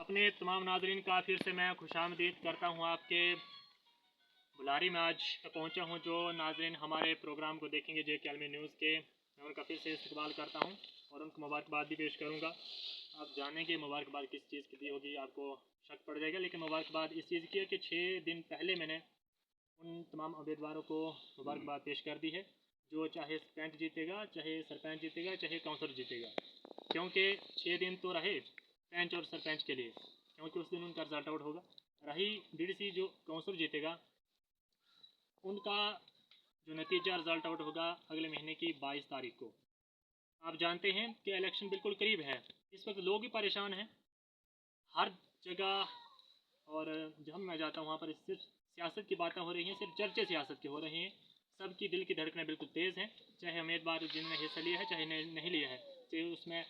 अपने तमाम नाज़रीन का फिर से मैं खुशामदीद करता हूँ आपके बुलारी में। आज पहुँचा हूँ जो नाज़रीन हमारे प्रोग्राम को देखेंगे JK आलमी न्यूज़ के, मैं उनका फिर से इस्तकबाल करता हूँ और उनको मुबारकबाद भी पेश करूँगा। आप जानेंगे मुबारकबाद किस चीज़ की दी होगी, आपको शक पड़ जाएगा, लेकिन मुबारकबाद इस चीज़ की है कि 6 दिन पहले मैंने उन तमाम उम्मीदवारों को मुबारकबाद पेश कर दी है जो चाहे सरपंच जीतेगा, चाहे सरपंच जीतेगा, चाहे काउंसलर जीतेगा, क्योंकि 6 दिन तो रहे पंच और सरपंच के लिए, क्योंकि उस दिन उनका रिजल्ट आउट होगा। रही DDC जो काउंसलर जीतेगा उनका जो नतीजा रिजल्ट आउट होगा अगले महीने की 22 तारीख को। आप जानते हैं कि इलेक्शन बिल्कुल करीब है, इस वक्त लोग भी परेशान हैं हर जगह, और जहाँ मैं जाता हूँ वहाँ पर सिर्फ सियासत की बातें हो रही हैं, सिर्फ चर्चे सियासत के हो रहे हैं। सबकी दिल की धड़कनें बिल्कुल तेज़ हैं, चाहे उम्मीदवार जिन्होंने हिस्सा लिया है चाहे नहीं लिया है, चाहे उसमें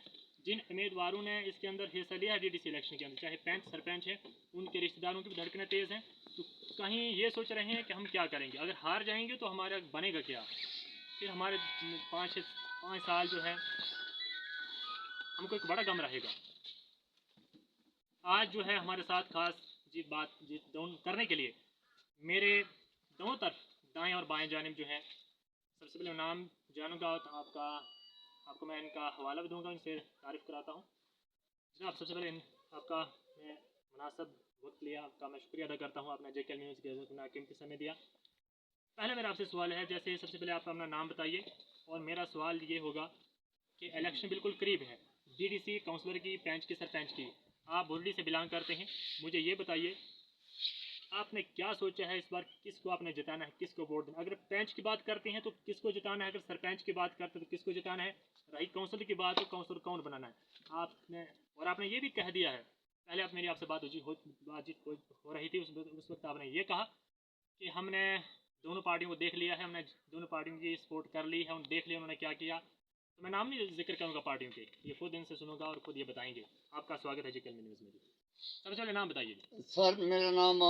जिन उम्मीदवारों ने इसके अंदर हिस्सा लिया है DDC इलेक्शन के अंदर, चाहे पंच सरपंच हैं, उनके रिश्तेदारों की भी धड़कनें तेज़ हैं। तो कहीं ये सोच रहे हैं कि हम क्या करेंगे, अगर हार जाएंगे तो हमारा बनेगा क्या, फिर हमारे 5 साल जो है हमको एक बड़ा गम रहेगा। आज जो है हमारे साथ खास बातचीत करने के लिए मेरे दोनों तरफ दाएं और बाएं जानिब जो है, सबसे पहले नाम जानूंगा तो आपको मैं इनका हवाला भी दूंगा, इनसे तारीफ़ कराता हूँ। जनाब, सबसे पहले आपका मैं मुनासिब वक्त लिया, आपका मैं शुक्रिया अदा करता हूँ, आपने JK न्यूज़ के अपना कीमती समय दिया। पहले मेरा आपसे सवाल है, जैसे सबसे पहले आप अपना नाम बताइए, और मेरा सवाल ये होगा कि इलेक्शन बिल्कुल करीब है, DDC काउंसलर की, पंच की, सरपंच की। आप बुरडी से बिलोंग करते हैं, मुझे ये बताइए आपने क्या सोचा है इस बार, किसको आपने जिताना है, किसको वोट देना। अगर पंच की बात करते हैं तो किसको जिताना है, अगर सरपंच की बात करते हैं तो किसको जिताना है, रही काउंसलर की बात तो काउंसलर कौन बनाना है आपने। और आपने ये भी कह दिया है, पहले आप मेरी आपसे बातचीत हो रही थी, उस वक्त आपने ये कहा कि हमने दोनों पार्टियों को देख लिया है, हमने दोनों पार्टियों की सपोर्ट कर ली है, उन्होंने देख लिया उन्होंने क्या किया। तो मैं नाम नहीं जिक्र करूँगा पार्टियों के, ये खुद इनसे सुनूंगा और खुद ये बताएंगे। आपका स्वागत है JK न्यूज़ में। सबसे पहले नाम बताइए। सर, मेरा नाम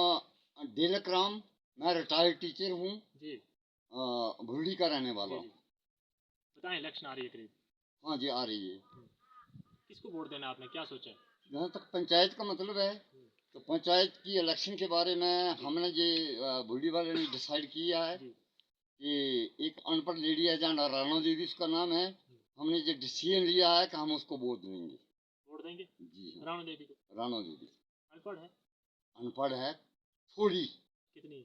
दिलक राम, मैं रिटायर्ड टीचर हूँ जी, भुरडी का रहने वाला हूँ। बताएं, इलेक्शन आ रही है करीब। हाँ जी, आ रही है। किसको वोट देना आपने, क्या सोचा है? जहाँ तक पंचायत का मतलब है, तो पंचायत की इलेक्शन के बारे में हमने ये भुरडी वाले ने डिसाइड किया है कि एक अनपढ़ लेडी है जहाँ राणा देवी उसका नाम है, हमने ये डिसीजन लिया है कि हम उसको वोट देंगे। वोट देंगे जी हाँ, राणा देवी को। राणा देवी अनपढ़ है? अनपढ़ है थोड़ी, कितनी है?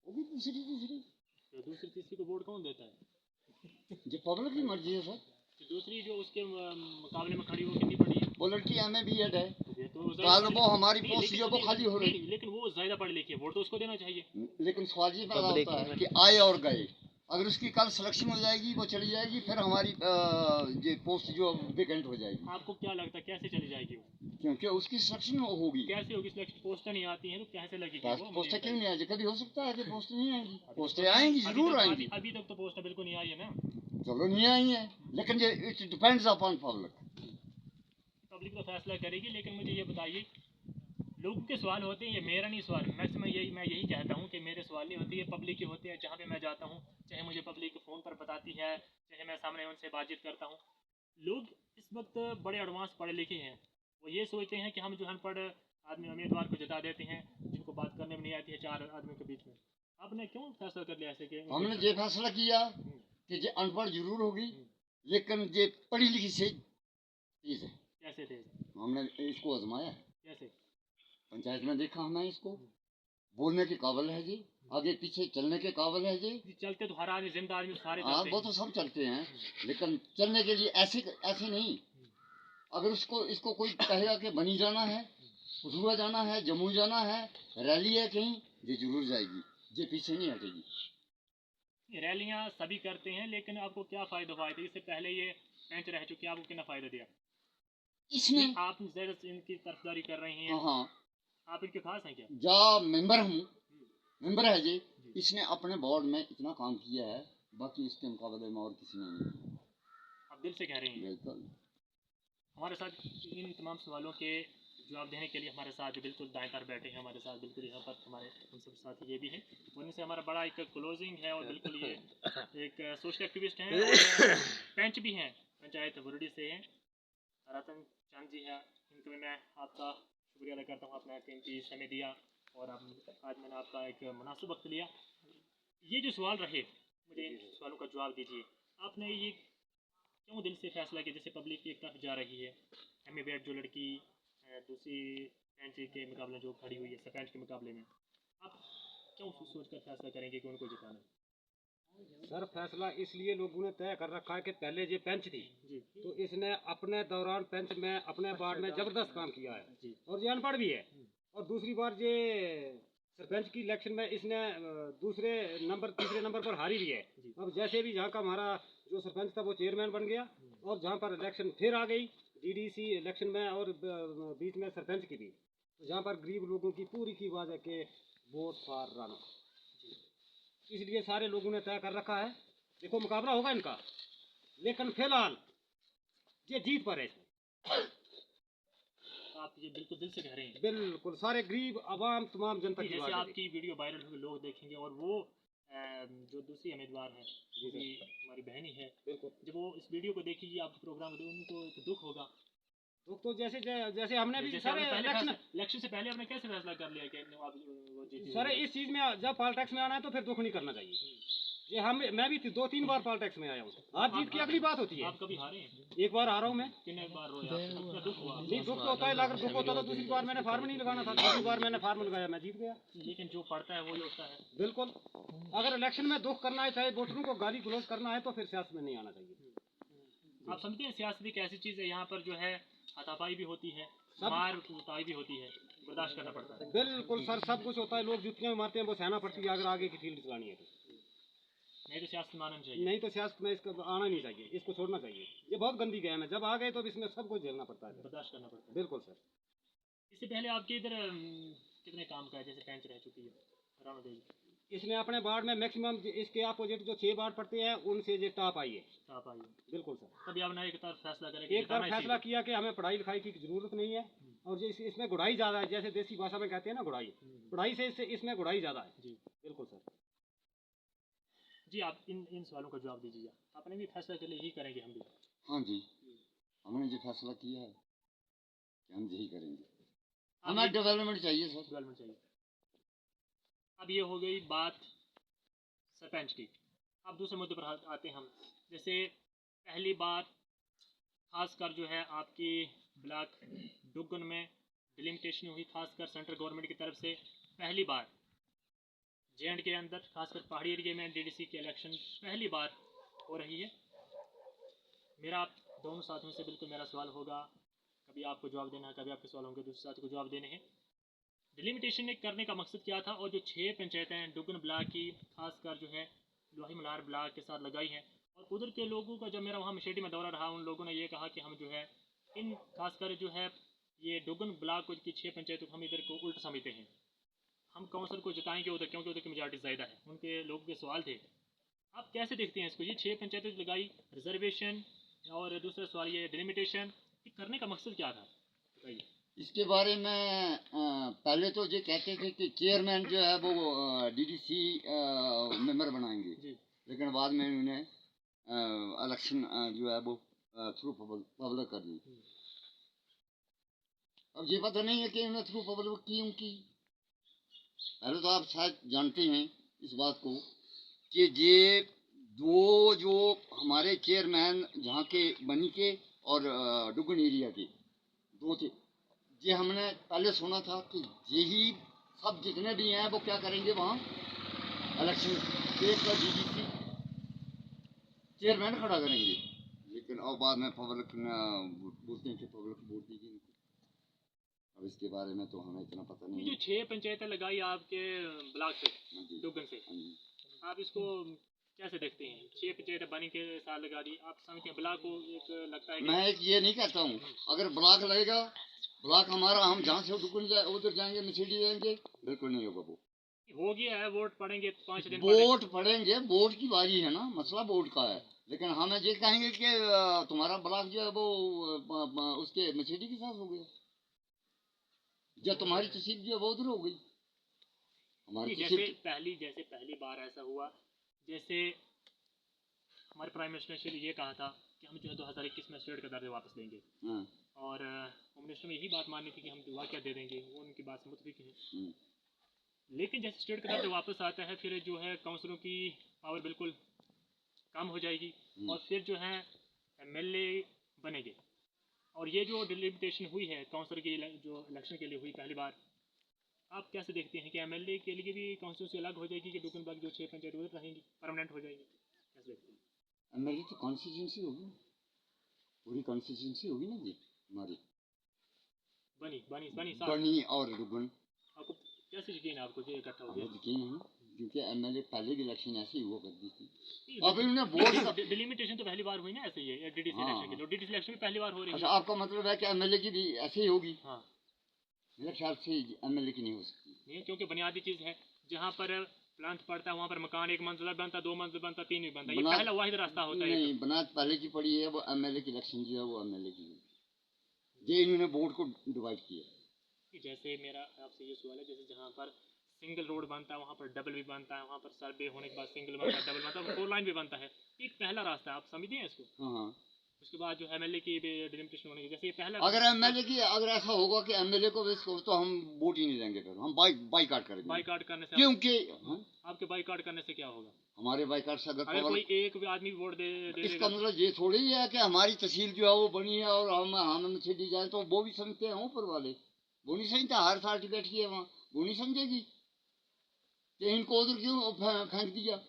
वो भी दूसरी तीसरी। तो दूसरी तीसरी को वोट कौन देता है? ये पब्लिक की मर्जी है सर। तो दूसरी जो उसके मुकाबले में खड़ी, वो कितनी पढ़ी है? वो लड़की MA BEd है, ये तो कल वो हमारी पोस्ट जो वो खाली हो रही। लेकिन वो ज्यादा पढ़ी लिखी है, वोट तो उसको देना चाहिए। लेकिन सवाल ये पैदा होता है कि आए और गए, अगर उसकी कल सिलेक्शन हो जाएगी, वो चली जाएगी, फिर हमारी ये पोस्ट जो वेकेंट हो जाएगी। आपको क्या लगता है कैसे चली जाएगी वो? क्योंकि उसकी सिलेक्शन होगी। कैसे होगी सिलेक्शन? पोस्टें नहीं आती हैं तो कैसे लगेगी वो? पोस्टें क्यों नहीं आएगी? कभी हो सकता है कि पोस्ट नहीं आएंगी। पोस्टें आएंगी, जरूर आएंगी। अभी तक तो पोस्टें बिल्कुल नहीं आई है ना। चलो नहीं आई है, लेकिन ये it depends upon public. Public तो फैसला करेगी, लेकिन मुझे ये बताइए, लोगों के सवाल होते हैं, ये मेरा नहीं सवाल, मैक्सिमम मैं यही कहता हूँ कि मेरे सवाल नहीं होते, ये पब्लिक के होते हैं। जहाँ पे मैं जाता हूँ, चाहे मुझे पब्लिक फ़ोन पर बताती है, चाहे मैं सामने उनसे बातचीत करता हूँ, लोग इस वक्त बड़े एडवांस पढ़े लिखे हैं। वो ये सोचते हैं कि हम जो अनपढ़ आदमी उम्मीदवार को जिता देते हैं, जिनको बात करने में नहीं आती है 4 आदमियों के बीच में। आपने क्यों फैसला कर लिया ऐसे? कि हमने ये फैसला किया कि ये अनपढ़ जरूर होगी, लेकिन ये पढ़ी लिखी से तेज है। कैसे तेज? हमने इसको आजमाया। कैसे? पंचायत में देखा हमें, इसको बोलने के काबिल है जी, आगे पीछे चलने के काबिल है जी। चलते तो हर आदमी, जिंदा आदमी सारे हाँ, वो तो सब चलते हैं, लेकिन चलने के लिए ऐसे ऐसे नहीं। अगर इसको कोई कहेगा कि बनी जाना है, कठुआ जाना है, जम्मू जाना है, रैली है कहीं, ये जरूर जाएगी, ये पीछे नहीं हटेगी। रैलियां सभी करते हैं, लेकिन आपको क्या फायदा हुआ? इससे पहले ये पेंच रह चुके हैं, आपको कितना फायदा दिया इसमें? आप ज्यादा इनकी तरफदारी कर रहे हैं। हाँ, आप इनके खास हैं क्या? जा मेंबर हूँ, मेंबर है जी। इसने अपने बोर्ड में इतना काम किया है, बाकी इसके मुकाबले में और किसी ने नहीं। आप दिल से कह रहे हैं? बिल्कुल। हमारे साथ इन तमाम सवालों के जवाब देने के लिए हमारे साथ बिल्कुल दाएं तरफ बैठे हैं, हमारे साथ बिल्कुल यहाँ पर हमारे हम सब साथ ये भी हैं, उनसे हमारा बड़ा एक क्लोजिंग है, और बिल्कुल ये एक सोशल एक्टिविस्ट हैं और पंच भी हैं, पंचायत बुरडी से हैं, रतन चंद जी हैं, इनको भी मैं आपका शुक्रिया अदा करता हूँ, आपने कीमती समय दिया और आज मैंने आपका एक मुनासिब वक्त लिया। ये जो सवाल रहे, मुझे इन सवालों का जवाब दीजिए। आपने ये क्यों दिल से फैसला किया, जैसे पब्लिक एक तरफ जा रही है, एमी वेड जो लड़की दूसरी पेंच के मुकाबले जो खड़ी हुई है सरपंच के मुकाबले में, आप क्यों सोच कर फैसला करेंगे कि उनको जिताना? सर फैसला इसलिए लोगों ने तय कर रखा है कि पहले ये पेंच थी जी तो इसने अपने दौरान पेंच में अपने वार्ड में जबरदस्त काम किया है जी और ये अनपढ़ भी है। और दूसरी बार ये सरपंच की इलेक्शन में इसने तीसरे नंबर पर हारी भी है। अब जैसे भी यहाँ का हमारा जो सरपंच था वो चेयरमैन बन गया और जहाँ पर इलेक्शन फिर आ गई डीडीसी इलेक्शन में और बीच में सरपंच की भी, तो जहाँ पर गरीब लोगों की पूरी की आवाज़ है कि वोट फॉर राणा, इसलिए सारे लोगों ने तय कर रखा है। देखो मुकाबला होगा इनका, लेकिन फिलहाल ये जीत पर है इसमें। आप ये बिल्कुल दिल से कह रहे हैं? बिल्कुल सारे गरीब आवाम तमाम जनता की जैसे आवाज़ है। आपकी वीडियो वायरल हुई, लोग देखेंगे और वो जो दूसरी उम्मीदवार है जो भी हमारी बहनी है, बिल्कुल जब वो इस वीडियो को देखेगी, आपका प्रोग्राम को, उनको एक दुख होगा। तो जैसे जैसे हमने भी जैसे सारे आपने इलेक्शन इलेक्शन से पहले आपने कैसे फैसला कर लिया कि आप वो जीती? सारे इस चीज़ में जब पॉलिटिक्स में आना है तो फिर दुख नहीं करना चाहिए। ये मैं भी 2-3 बार पॉलिटिक्स में आया हूँ। हार जीत की अगली बात होती है। आप कभी हारे हैं? एक बार हारा हूँ मैं। कितने बार रोए आप? कितना दुख हुआ? नहीं दुख तो होता है, अगर दुख होता तो दूसरी बार मैंने फार्म नहीं लगाना था, दूसरी बार मैंने फार्म लगाया, मैं जीत गया। लेकिन जो पढ़ता है वही होता है। बिल्कुल, अगर इलेक्शन में दुख करना है, चाहे वोटरों को गाली गलौज करना है, तो फिर सियासत में नहीं आना चाहिए। आप समझते हैं सियासत एक ऐसी चीज़ है, यहाँ पर जो है हाथापाई भी होती है, मार कुटाई भी होती है, बर्दाश्त करना पड़ता है। बिल्कुल सर, सब कुछ होता है, लोग जुतियाँ मारते हैं, वो सहना पड़ती है अगर आगे की फील्ड चलानी है तो। नहीं तो सियासत मानना चाहिए। नहीं तो सियासत में इसका आना नहीं चाहिए, इसको छोड़ना चाहिए। ये बहुत गंदी गेम है, जब आ गए तो इसमें सब कुछ झेलना पड़ता है, बर्दाश्त करना पड़ता है। बिल्कुल सर। इससे पहले आपके इधर कितने काम का है, जैसे पेंच रह चुकी है राणा देवी? इसने अपने वार्ड में मैक्सिमम इसके अपोजिट जो 6 वार्ड पड़ते हैं उनसे ये टॉप आई है। आप आइए। बिल्कुल सर। तभी आपने एक तरफ फैसला करें, एक तरफ फैसला किया कि हमें पढ़ाई लिखाई की जरूरत नहीं है और इसमें गुड़ाई ज़्यादा है, जैसे देसी भाषा में कहते हैं ना गुड़ाई, पढ़ाई से इसमें गुड़ाई ज़्यादा है। जी बिल्कुल सर। जी, आप इन सवालों का जवाब दीजिए। आपने भी फैसला कर लिया, यही करेंगे हम भी? हाँ जी, हमने जो फैसला किया है कि हम यही करेंगे। हमें डेवलपमेंट चाहिए सर, डेवलपमेंट चाहिए। अब ये हो गई बात सरपंच की। अब दूसरे मुद्दे पर आते हैं हम। जैसे पहली बात खासकर जो है आपकी ब्लॉक डुगन में डिलिमिटेशन हुई, खासकर सेंट्रल गवर्नमेंट की तरफ से पहली बार जे के अंदर, खासकर पहाड़ी एरिया में डीडीसी की इलेक्शन पहली बार हो रही है। मेरा आप दोनों साथियों से बिल्कुल मेरा सवाल होगा, कभी आपको जवाब देना है, कभी आपके सवाल होंगे दूसरे साथी को जवाब देने हैं। डिलिमिटेशन करने का मकसद क्या था, और जो 6 पंचायतें हैं डुगन ब्लॉक की, खासकर जो है लोही मल्हार ब्लॉक के साथ लगाई हैं, और उधर के लोगों का जब मेरा वहाँ मशेटी में दौरा रहा, उन लोगों ने ये कहा कि हम जो है इन खासकर जो है ये डुगन ब्लॉक की 6 पंचायतों को हम इधर को उल्ट समझते हैं, हम काउंसिल को जिताएंगे उधर, क्योंकि उधर की मेजॉरिटी ज़्यादा है। उनके लोगों के सवाल थे, आप कैसे देखते हैं इसको? ये 6 पंचायतें लगाई, रिजर्वेशन, और दूसरा सवाल ये डिलिमिटेशन, ये करने का मकसद क्या था, बताइए। इसके बारे में पहले तो ये कहते थे कि चेयरमैन जो है वो डीडीसी मेंबर बनाएंगे, लेकिन बाद में उन्होंने इलेक्शन जो है वो थ्रू पब्लिक कर दी। अब ये पता नहीं है कि उन्होंने थ्रू पब्लिक क्यों की। पहले तो आप शायद जानते हैं इस बात को कि ये दो जो हमारे चेयरमैन जहाँ के बनी के और डुगन एरिया के दो थे, ये हमने पहले सुना था कि यही सब जितने भी हैं वो क्या करेंगे वहाँ इलेक्शन एक का डीडीसी चेयरमैन खड़ा करेंगे, लेकिन और बाद में पब्लिक बोलते हैं कि पब्लिक वोट देगी इनको। अब इसके बारे में तो हमें इतना पता नहीं। जो 6 पंचायतें लगाई आपके ब्लॉक से, डुगन से, आप इसको कैसे देखते हैं? 6 पंचायतें बनी के साथ लगा दी, आप समझते हैं ब्लॉक को एक लगता है कि... मैं एक ये नहीं कहता हूँ, अगर ब्लॉक लगेगा, ब्लॉक हमारा, हम जहाँ से डुगन उधर जाएंगे मछली जाएंगे, बिल्कुल नहीं होगा। वो हो गया है, वोट पड़ेंगे 5 दिन, वोट पड़ेंगे, वोट की बारी है ना, मसला वोट का है। लेकिन हम ये कहेंगे कि तुम्हारा ब्लॉक जो है वो उसके मछली के साथ हो गया, या तुम्हारी तहसील जो है वो उधर हो गई। हमारी जैसे पहली बार ऐसा हुआ, जैसे हमारे प्राइम मिनिस्टर ने ये कहा था कि हम जो है 2021 में स्टेट का दर्जा वापस देंगे। और होम मिनिस्टर में यही बात माननी थी कि हम दुआ क्या दे देंगे, वो उनकी बात से मुतफिक हैं। लेकिन जैसे स्टेट का दर्जा वापस आता है फिर जो है काउंसलरों की पावर बिल्कुल कम हो जाएगी और फिर जो है एमएलए बनेंगे। और ये जो डिलिमिटेशन हुई है काउंसलर की जो इलेक्शन के लिए हुई पहली बार, आप कैसे देखते हैं कि एमएलए के लिए भी काउंसिल अलग हो जाएगी कि डुकनबाग जो 6 पंचायत उधर रहेंगी परमानेंट हो जाएगी, कैसे देखते हैं? एमएलए तो कॉन्स्टिट्यूंसी होगी, पूरी कॉन्स्टिट्यूंसी होगी ना जी हमारी, बनी बनी बनी साहब, बनी और दुगुन। आपको कैसे यकीन है आपको ये इकट्ठा हो गया? यकीन है ना, क्योंकि एमएलए पहले भी इलेक्शन ऐसे ही हुआ करती थी। अब इन्होंने वोट डिलिमिटेशन तो पहली बार हुई ना ऐसे ही है डीडीसी हाँ, इलेक्शन की, तो डीडीसी इलेक्शन भी पहली बार हो रही अच्छा है। आपका मतलब है कि एमएलए की भी ऐसे ही होगी? हाँ मेरे ख्याल से एमएलए की नहीं हो सकती। नहीं, क्योंकि बुनियादी चीज़ है जहाँ पर प्लांट पड़ता है वहाँ पर मकान 1 मंजिला बनता, 2 मंजिला बनता, 3 भी बनता, ये पहला वाहिद रास्ता होता है। नहीं, बनात पहले की पड़ी है, वो एमएलए की इलेक्शन जो है वो एमएलए की होगी। ये इन्होंने बोर्ड को डिवाइड किया। जैसे मेरा आपसे ये सवाल है, जैसे जहाँ पर सिंगल रोड बनता है वहाँ पर डबल भी बनता है, वहाँ पर सर्वे होने के बाद सिंगल बनता है, डबल बनता है, 4 लाइन भी बनता है, एक पहला रास्ता है, आप समझते हैं इसको? हाँ हाँ। उसके बाद जो एमएलए की डिलिमिटेशन होने की, जैसे ये पहला अगर एमएलए की अगर ऐसा होगा कि एमएलए को इसको तो हम वोट ही नहीं देंगे, फिर हम बाईकाट करेंगे। बाईकाट करने से क्योंकि आपके बाईकाट करने से क्या होगा? हमारे बाईकाट से अगर कोई एक भी आदमी वोट दे इसका मतलब ये थोड़ी ही है कि हमारी तहसील जो है वो बनी है और हम छेड़ी जाए, तो वो भी समझते हैं ऊपर वाले, वो नहीं समझते। हर साल टिकट की है वहाँ, वो नहीं समझेगी कि इनको उधर क्यों फेंक दिया।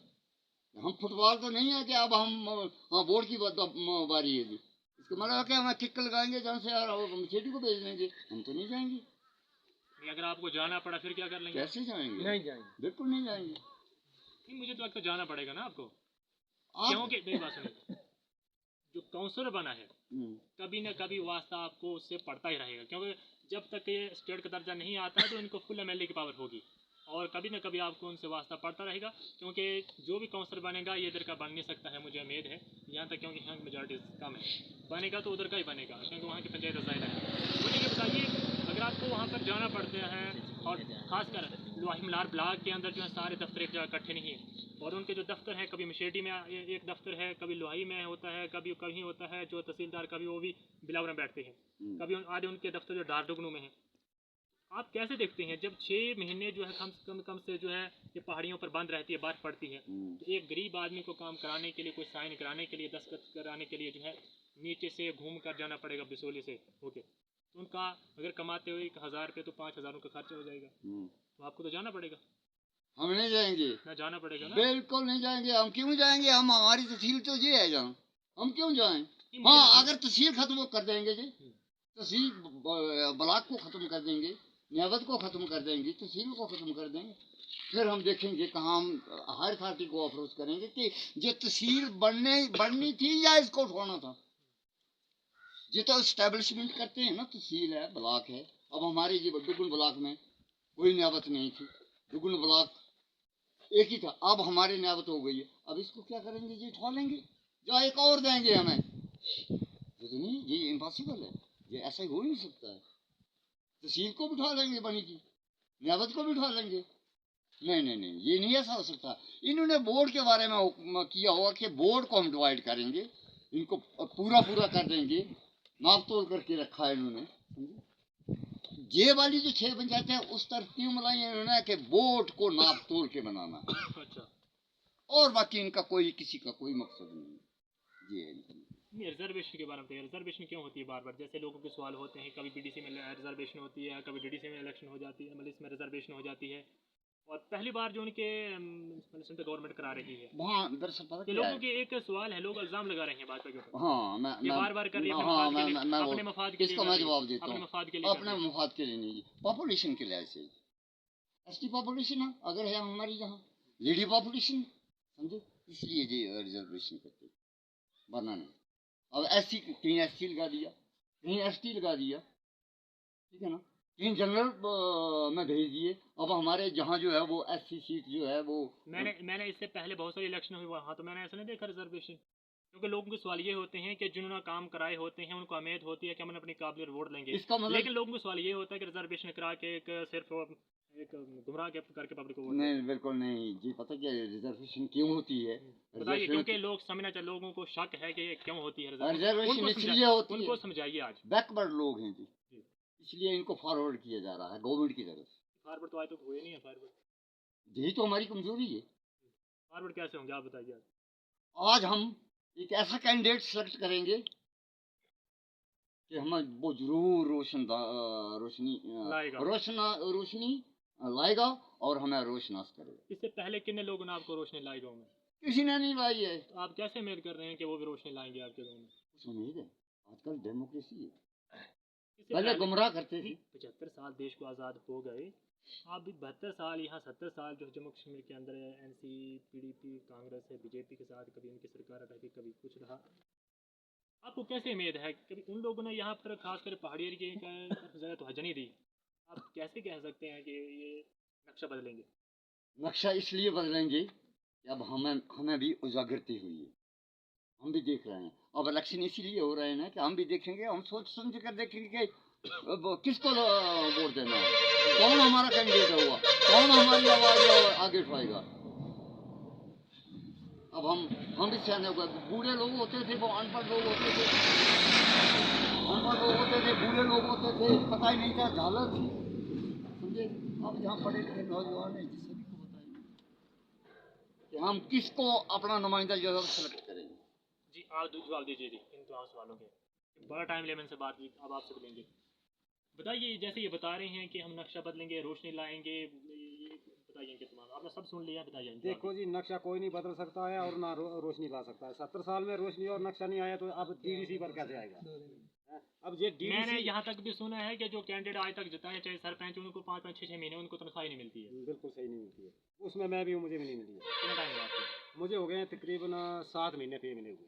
हम फुटबॉल तो नहीं है कि अब हम हाँ वोट की बारी है जी, इसका मतलब है कि हम किक लगाएंगे जहाँ से यार हम छेड़ी को भेज देंगे, हम तो नहीं जाएंगे। अगर आपको जाना पड़ा फिर क्या कर लेंगे? कैसे जाएंगे? नहीं जाएंगे, बिल्कुल नहीं जाएंगे। नहीं, मुझे तो लगता है जाना पड़ेगा ना आपको, क्योंकि मेरी बात सुनिए, जो काउंसलर बना है कभी ना कभी वास्ता आपको उससे पड़ता ही रहेगा, क्योंकि जब तक ये स्टेट का दर्जा नहीं आता है तो इनको फुल एमएलए की पावर होगी और कभी ना कभी आपको उनसे वास्ता पड़ता रहेगा, क्योंकि जो भी काउंसलर बनेगा ये इधर का बन नहीं सकता है, मुझे उम्मीद है यहाँ तक, क्योंकि यहाँ की मेजॉरिटी कम है, बनेगा तो उधर का ही बनेगा क्योंकि वहाँ की पंचायत ज़्यादा है। मुझे ये बताइए, अगर आपको वहाँ पर जाना पड़ता है और ख़ासकर लोहाई मलार ब्लॉक के अंदर जो है सारे दफ्तर एक जगह इकट्ठे नहीं है और उनके जो दफ्तर है कभी मशेटी में एक दफ्तर है, कभी लोहाई में होता है, कभी कहीं होता है जो तहसीलदार, कभी वो भी बिलावर में बैठते हैं, कभी आधे उनके दफ्तर जो डारडुगनू में है। आप कैसे देखते हैं जब 6 महीने जो है कम से जो है ये पहाड़ियों पर बंद रहती है, बर्फ पड़ती है, तो एक गरीब आदमी को काम कराने के लिए, कोई साइन कराने के लिए, दस्तखत कराने के लिए जो है नीचे से घूम कर जाना पड़ेगा बिसोली से होके, तो उनका अगर कमाते हुए 1000 रुपये तो 5000 का खर्चा हो जाएगा, तो आपको तो जाना पड़ेगा। हम नहीं जाएंगे ना जाना पड़ेगा ना? बिल्कुल नहीं जाएंगे। हम क्यों जाएंगे? हम हमारी तहसील तो ये है जहाँ, हम क्यों जाएं? हाँ अगर तहसील खत्म कर देंगे जी, तहसील ब्लॉक को खत्म कर देंगे, नियाबत को खत्म कर देंगे, तहसील को खत्म कर देंगे, फिर हम देखेंगे कहाँ हम हर पार्टी को अप्रोच करेंगे कि ये तहसील बढ़नी थी या इसको उठाना था। ये तो इस्टेब्लिशमेंट करते हैं ना, तहसील है, ब्लॉक है। अब हमारे जी दुगुन ब्लॉक में कोई नियाबत नहीं थी, दुगुन ब्लॉक एक ही था, अब हमारी नियाबत हो गई है, अब इसको क्या करेंगे जी? उठा लेंगे या एक और देंगे हमें? ये तो नहीं, ये इम्पॉसिबल है, ये ऐसा हो ही नहीं सकता है। तहसील को भी उठा लेंगे बनी की, नियाबत को भी उठा लेंगे, नहीं नहीं नहीं, ये नहीं ऐसा हो सकता। इन्होंने बोर्ड के बारे में किया होगा कि बोर्ड को हम डिवाइड करेंगे, इनको पूरा कर देंगे, नाप तोल करके रखा है इन्होंने। ये वाली जो 6 पंचायत है उस तरतीब मलाई है इन्होंने कि बोर्ड को नाप तोल के बनाना। अच्छा, और बाकी इनका कोई किसी का कोई मकसद नहीं। ये नहीं, रिजर्वेशन के बारे में, रिजर्वेशन क्यों होती है बार बार? जैसे लोगों के सवाल होते हैं, कभी बीडीसी में रिजर्वेशन होती है, कभी डीडीसी में इलेक्शन हो जाती है, मतलब इसमें रिजर्वेशन हो जाती है, और पहली बार जो उनके सेंट्रल गवर्नमेंट करा रही है वहाँ दरअसल पता क्या लोगों है? के एक सवाल है, लोग इल्जाम लगा रहे हैं भाजपा के ऊपर। हाँ ये बार कर रही है अपने मफाद के लिए, इसका मैं जवाब देता हूँ। अपने मफाद के लिए, अपने मफाद के लिए नहीं, पॉपुलेशन के लिहाज से। एसटी पॉपुलेशन है अगर है हमारी यहाँ, लेडी पॉपुलेशन समझो, इसलिए ये रिजर्वेशन करते, वरना नहीं। अब एससी कहीं एसटी लगा दिया, कहीं एसटी लगा दिया, ठीक है ना, कहीं जनरल में भेज दिए। अब हमारे जहाँ जो है वो एससी सीट जो है वो, मैंने इससे पहले बहुत सारी इलेक्शन हुई वहाँ, तो मैंने ऐसा नहीं देखा रिजर्वेशन, क्योंकि लोगों के सवाल ये होते हैं कि जिन्होंने काम कराए होते हैं उनको उम्मीद होती है कि हम अपनी काबिलियत वोट लेंगे, इसका मतलब लेकिन लोगों को सवाल ये होता है कि रिजर्वेशन करा के एक सिर्फ एक गुमराह करके पब्लिक को वोट नहीं बिल्कुल नहीं जी। पता क्या रिजर्वेशन क्यों होती है? बताइए, क्योंकि लोग समझना चाहिए, लोगों को शक है कि ये क्यों होती है रिजर्वेशन इसलिए होती है, उनको समझाइए आज। बैकवर्ड लोग हैं जी, इसलिए इनको फॉरवर्ड किया जा रहा है गवर्नमेंट की तरफ से। फॉरवर्ड तो आज तक हुए नहीं है। फॉरवर्ड यही तो हमारी कमजोरी है। फॉरवर्ड कैसे होंगे आप बताइए। आज हम एक ऐसा कैंडिडेट सेलेक्ट करेंगे कि हम वो जरूर रोशनी लाएगा और हमें रोशनास करेगा। इससे पहले कितने लोगों ने आपको रोशनी लाई गाँव में? किसी ने नहीं लाई है। तो आप कैसे उम्मीद कर रहे हैं कि वो भी रोशनी लाएंगे आपके गाँव में? कुछ उम्मीद है, आजकल डेमोक्रेसी है। पहले गुमराह करते थे। 75 साल देश को आज़ाद हो गए, आप भी 72 साल यहाँ 70 साल जो जम्मू कश्मीर के अंदर NC PDP कांग्रेस है BJP के साथ, कभी उनकी सरकार रही, कभी कुछ रहा। आपको कैसे उम्मीद है? कभी उन लोगों ने यहाँ पर खासकर पहाड़ी एरिया का ज़्यादा तवज्जो नहीं दी, आप कैसे कह सकते हैं कि ये नक्शा बदलेंगे? नक्शा इसलिए बदलेंगे कि अब हमें भी उजागरती हुई है, हम भी देख रहे हैं। अब इलेक्शन इसीलिए हो रहे हैं ना कि हम भी देखेंगे, हम सोच समझ कर देखेंगे कि किसको वोट देना है, कौन हमारा कैंडिडेट हुआ, कौन हमारी आवाज़ आगे उठाएगा। अब हम भी सियाने हो गए। बूढ़े लोग होते थे, वो अनपढ़ लोग होते थे, बूढ़े लोग होते थे, पता ही नहीं था, झालर थी, समझे। अब यहाँ पढ़े लिखे नौजवान हैं, सभी को बताइए कि हम किसको अपना नुमाइंदा जो है सेलेक्ट करेंगे। जी आप जवाब दीजिए जी इन तमाम सवालों के। बड़ा टाइम लिया मैंने से बात की, अब आपसे बोलेंगे। बताइए, जैसे ये बता रहे हैं कि हम नक्शा बदलेंगे, रोशनी लाएंगे, बताइए कि तमाम आपने सब सुन लिया, बताइए। देखो जी, नक्शा कोई नहीं बदल सकता है और ना रोशनी ला सकता है। 70 साल में रोशनी और नक्शा नहीं आया तो अब DDC पर कैसे आएगा? अब ये मैंने यहाँ तक भी सुना है कि जो कैंडिडेट आज तक जिताए, चाहे सरपंच, उनको 5-5 6 महीने उनको तनख्वाह नहीं मिलती है। बिल्कुल सही नहीं मिलती है, उसमें मैं भी हूँ, मुझे भी नहीं मिली है। कितना टाइम हुआ आपको? मुझे हो गए हैं तकरीबन 7 महीने पे मिले हुए।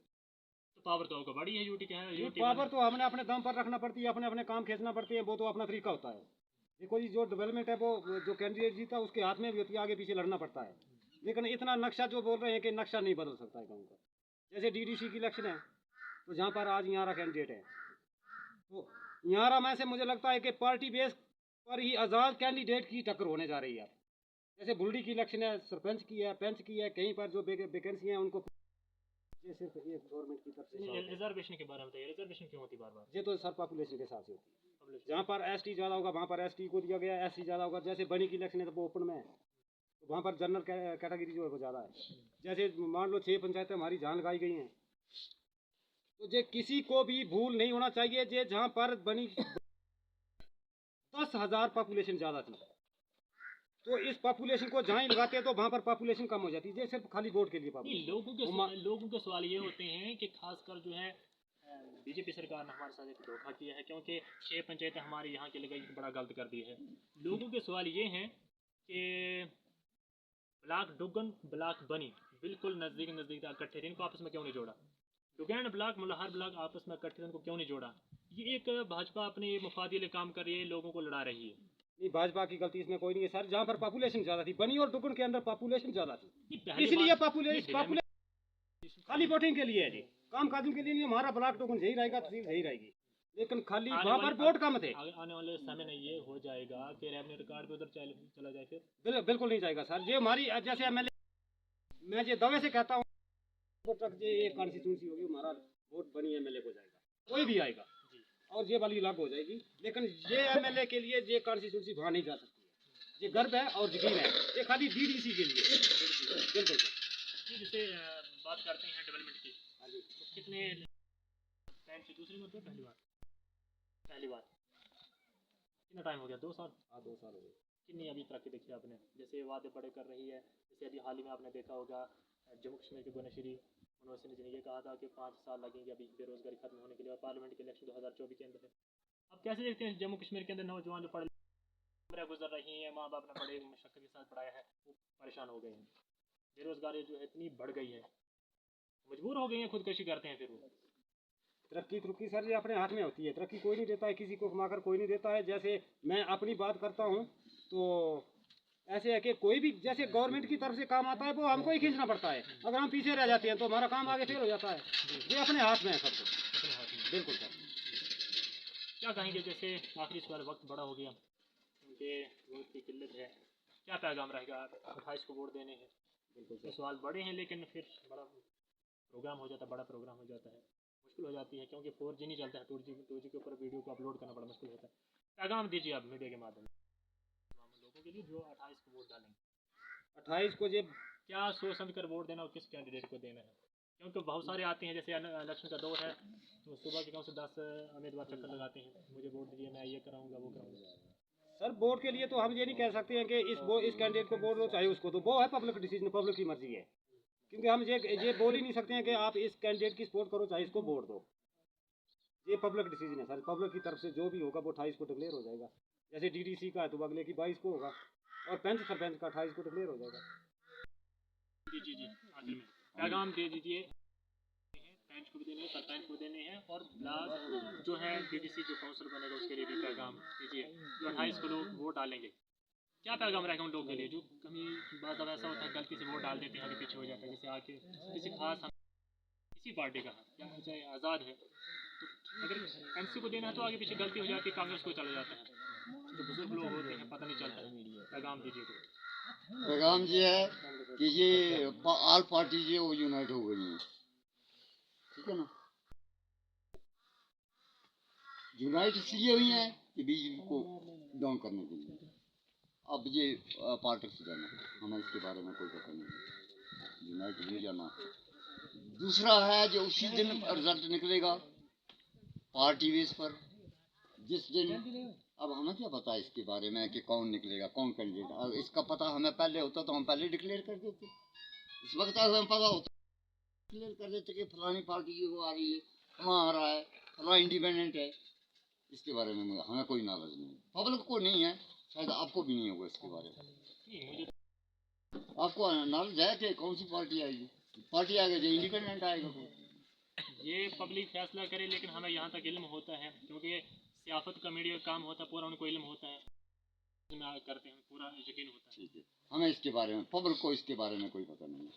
तो पावर तो आपको बड़ी है, यूटी क्या है? पावर तो हमने अपने दम पर रखना पड़ती है, अपने अपने काम खींचना पड़ती है, वो तो अपना तरीका होता है। देखो जी, जो डेवलपमेंट है वो जो कैंडिडेट जीता उसके हाथ में भी होती है, आगे पीछे लड़ना पड़ता है। लेकिन इतना नक्शा जो बोल रहे हैं कि नक्शा नहीं बदल सकता है गाँव का। जैसे DDC की इलेक्शन है, तो जहाँ पर आज यहाँ कैंडिडेट है, तो यहाँ में से मुझे लगता है कि पार्टी बेस पर ही आज़ाद कैंडिडेट की टक्कर होने जा रही है। जैसे बुल्डी की इलेक्शन है, सरपंच की है, पंच की है, कहीं पर जो वैकेंसी है उनको ये सिर्फ ये गवर्नमेंट की तरफ से। रिजर्वेशन के बारे में बताइए, रिजर्वेशन क्यों होती बार-बार? ये तो सर पॉपुलेशन के हिसाब से होती है। जहाँ पर ST ज़्यादा होगा वहाँ पर ST को दिया गया, SC ज़्यादा होगा। जैसे बनी की इलेक्शन है तो वो ओपन में है, तो वहाँ पर जनरल कैटेगरी जो है वो ज़्यादा है। जैसे मान लो 6 पंचायतें हमारी जान लगाई गई हैं, तो ये किसी को भी भूल नहीं होना चाहिए। जे जहाँ पर बनी 10,000 पॉपुलेशन ज़्यादा थी, तो इस पॉपुलेशन को जहाँ ही लगाते हैं तो वहाँ पर पॉपुलेशन कम हो जाती है, सिर्फ खाली वोट के लिए। लोगों के सवाल ये होते हैं कि खासकर जो है BJP सरकार ने हमारे साथ एक धोखा किया है, क्योंकि 6 पंचायतें हमारी यहाँ की लगाई, बड़ा गलत कर दी है। लोगों के सवाल ये हैं कि ब्लॉक डुगन ब्लॉक बनी बिल्कुल नज़दीक इकट्ठे थे, इनको आपस में क्यों नहीं जोड़ा? डुगैन ब्लॉक मल्हार ब्लॉक आपस में इकट्ठे थे, इनको क्यों नहीं जोड़ा? ये एक भाजपा अपने मफादी लिए काम कर रही है, लोगों को लड़ा रही है। नहीं, भाजपा की गलती इसमें कोई नहीं है सर। जहाँ पर पॉपुलेशन ज़्यादा थी, बनी और डुगन के अंदर पॉपुलेशन ज़्यादा थी, इसलिए पॉपुलेशन खाली वोटिंग के लिए है जी, काम काज के लिए नहीं। हमारा ब्लॉक डुगन यही रहेगा, तहसील यही रहेगी, लेकिन खाली वहाँ पर वोट कम थे। आने वाले समय में ये हो जाएगा कि रेवेन्यू रिकॉर्ड भी उधर चला जाए, फिर बिल्कुल नहीं जाएगा सर। ये हमारी जैसे MLA मैं ये दवे से कहता हूँ, ये कॉन्स्टिट्यूंसी होगी, हमारा वोट बनी MLA को जाएगा, कोई भी आएगा और ये वाली लागू हो जाएगी। लेकिन ये MLA के लिए ये कॉन्स्टिट्यूंसी वहाँ नहीं जा सकती है। ये गर्व है और यकीन है, ये खाली DDC के लिए। बिल्कुल सर। जैसे बात करते हैं डेवलपमेंट की, तो कितने टाइम से दूसरी मतलब पहली बार कितना टाइम हो गया? 2 साल? हाँ, 2 साल हो गए। कितनी अभी तरक्की देखी आपने? जैसे वादे बड़े कर रही है, जैसे अभी हाल ही में आपने देखा होगा जम्मू कश्मीर के गुनश्री यूनिवर्सिटी ने ये कहा था कि 5 साल लगेंगे अभी बेरोजगारी खत्म होने के लिए, और पार्लियामेंट के इलेक्शन 2024 के अंदर है। अब कैसे देखते हैं जम्मू कश्मीर के अंदर नौजवान जो पढ़े गुजर रही हैं, माँ बाप ने बड़े मशक्कत के साथ पढ़ाया है, वो परेशान हो गए हैं, बेरोजगारी जो है इतनी बढ़ गई है, मजबूर हो गए हैं, खुदकशी करते हैं। फिर वो तरक्की सर ये अपने हाथ में होती है, तरक्की कोई नहीं देता है, किसी को कमाकर कोई नहीं देता है। जैसे मैं अपनी बात करता हूँ तो ऐसे है कि कोई भी जैसे गवर्नमेंट की तरफ से काम आता है वो हमको ही खींचना पड़ता है। अगर हम पीछे रह जाते हैं तो हमारा काम आगे फेल हो जाता है। ये अपने हाथ में है सब कुछ, अपने हाथ में। बिल्कुल सर। क्या कहेंगे? जैसे आखिरी सवाल, वक्त बड़ा हो गया, क्योंकि वोट की किल्लत है। क्या पैगाम रहेगा? 28 को वोट देने हैं, बिल्कुल तो सवाल बड़े हैं, लेकिन फिर बड़ा प्रोग्राम हो जाता है, बड़ा प्रोग्राम हो जाता है, मुश्किल हो जाती है, क्योंकि 4G नहीं चलता है, 2G के ऊपर वीडियो को अपलोड करना बड़ा मुश्किल होता है। पैगाम दीजिए आप मीडिया के माध्यम से तमाम लोगों के लिए जो 28 को वोट डालेंगे। 28 को जब क्या सोच समझ कर वोट देना और किस कैंडिडेट को देना है, क्योंकि बहुत सारे आते हैं, जैसे इलेक्शन का दौर है तो सुबह के कम से 10 उम्मीदवार चक्कर लगाते हैं, मुझे वोट दीजिए, मैं ये कराऊंगा वो कराऊंगा। सर वोट के लिए तो हम ये नहीं कह सकते हैं कि इस कैंडिडेट को वोट दो चाहे उसको दो, वो है पब्लिक डिसीजन, पब्लिक की मर्जी है। क्योंकि हम ये बोल ही नहीं सकते हैं कि आप इस कैंडिडेट की सपोर्ट करो चाहे इसको वोट दो। ये पब्लिक डिसीजन है सर, पब्लिक की तरफ से जो भी होगा वो 28 को डिक्लेयर हो जाएगा। जैसे DDC का है तो अगले की 22 को होगा, और पंच सरपंच का 28 को डिक्लेयर हो जाएगा। जी जी जी, आखिर में पैगाम दे दीजिए, पंच को भी देने हैं, सरपंच को देने हैं, और ब्लॉक जो है DDC जो काउंसिल बनेगा उसके लिए भी पैगाम दीजिए, जो 28 को लोग वोट डालेंगे। क्या पैगाम रहेगा उन लोगों के लिए जो कभी बात अब ऐसा होता है गलती से वोट डाल देते हैं, आगे पीछे हो जाता है, जैसे आके किसी खास किसी पार्टी का है या चाहे आज़ाद है, तो अगर MC को देना है तो आगे पीछे गलती हो जाती है, कांग्रेस को चला जाता है, जो बुजुर्ग लोग होते हैं पता नहीं चलता है। पैगाम दीजिए तो पैगाम ये है कि ये ऑल पार्टी जो वो यूनाइट हो गई हैं, ठीक है ना। यूनाइट इसलिए हुई है कि BJP को डाउन करने के लिए। अब ये पॉलिटिक्स जाना, हमें इसके बारे में कोई पता नहीं, यूनाइट नहीं जाना। दूसरा है जो उसी दिन रिजल्ट निकलेगा पार्टी बेस पर, जिस दिन, अब हमें क्या पता इसके बारे में कि कौन निकलेगा, कौन कैंडिडेट। अब इसका पता हमें पहले होता तो हम पहले डिक्लेयर कर देते। इस वक्त अगर हमें पता होता डिक्लेयर कर देते कि फलानी पार्टी की वो आ रही है, फला आ रहा है, फला इंडिपेंडेंट है। इसके बारे में हमें कोई नॉलेज नहीं है, पब्लिक को नहीं है, शायद आपको भी नहीं होगा इसके बारे में। आपको नॉलेज है कि कौन सी पार्टी आएगी? पार्टी आएगी जो इंडिपेंडेंट आएगा तो ये पब्लिक फैसला करे, लेकिन हमें यहाँ तक इल्म होता है, क्योंकि सियासत का मीडिया काम होता है, पूरा उनको इल्म होता है, करते हैं, पूरा यकीन होता है। ठीक है, हमें इसके बारे में, पब्लिक को इसके बारे में कोई पता नहीं है।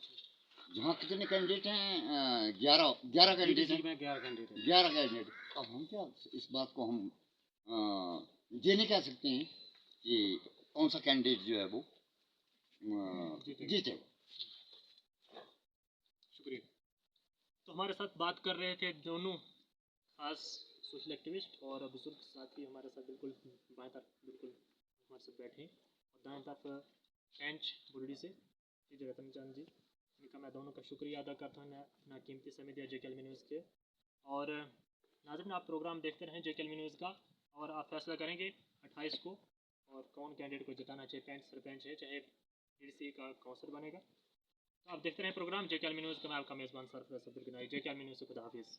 जहाँ कितने कैंडिडेट हैं? 11 कैंडिडेट हैं। 11 कैंडिडेट। अब हम क्या इस बात को हम ये नहीं कह सकते हैं कि कौन सा कैंडिडेट जो है वो जीतेगा। शुक्रिया। तो हमारे साथ बात कर रहे थे दोनों खास सोशल एक्टिविस्ट और बुजुर्ग साथी हमारे साथ बिल्कुल बाएं तरफ बिल्कुल हमारे साथ बैठे हैं, और दाएं तरफ पेंच बुरडी से जी रतन चंद जी, इनका मैं दोनों का शुक्रिया अदा करता हूँ अपना कीमती समय दिया JKLV न्यूज़ के। और नाज़रीन, आप प्रोग्राम देखते रहें JKLV न्यूज़ का, और आप फैसला करेंगे 28 को और कौन कैंडिडेट को जिताना, चाहे पंच सरपंच है, चाहे DDC का काउंसिल बनेगा। तो आप देखते रहें प्रोग्राम JKLV न्यूज़ का। मैं आपका मेज़बान सरफराज अब्दुल गनाई, JKLV न्यूज़ से खुदा हाफिज़।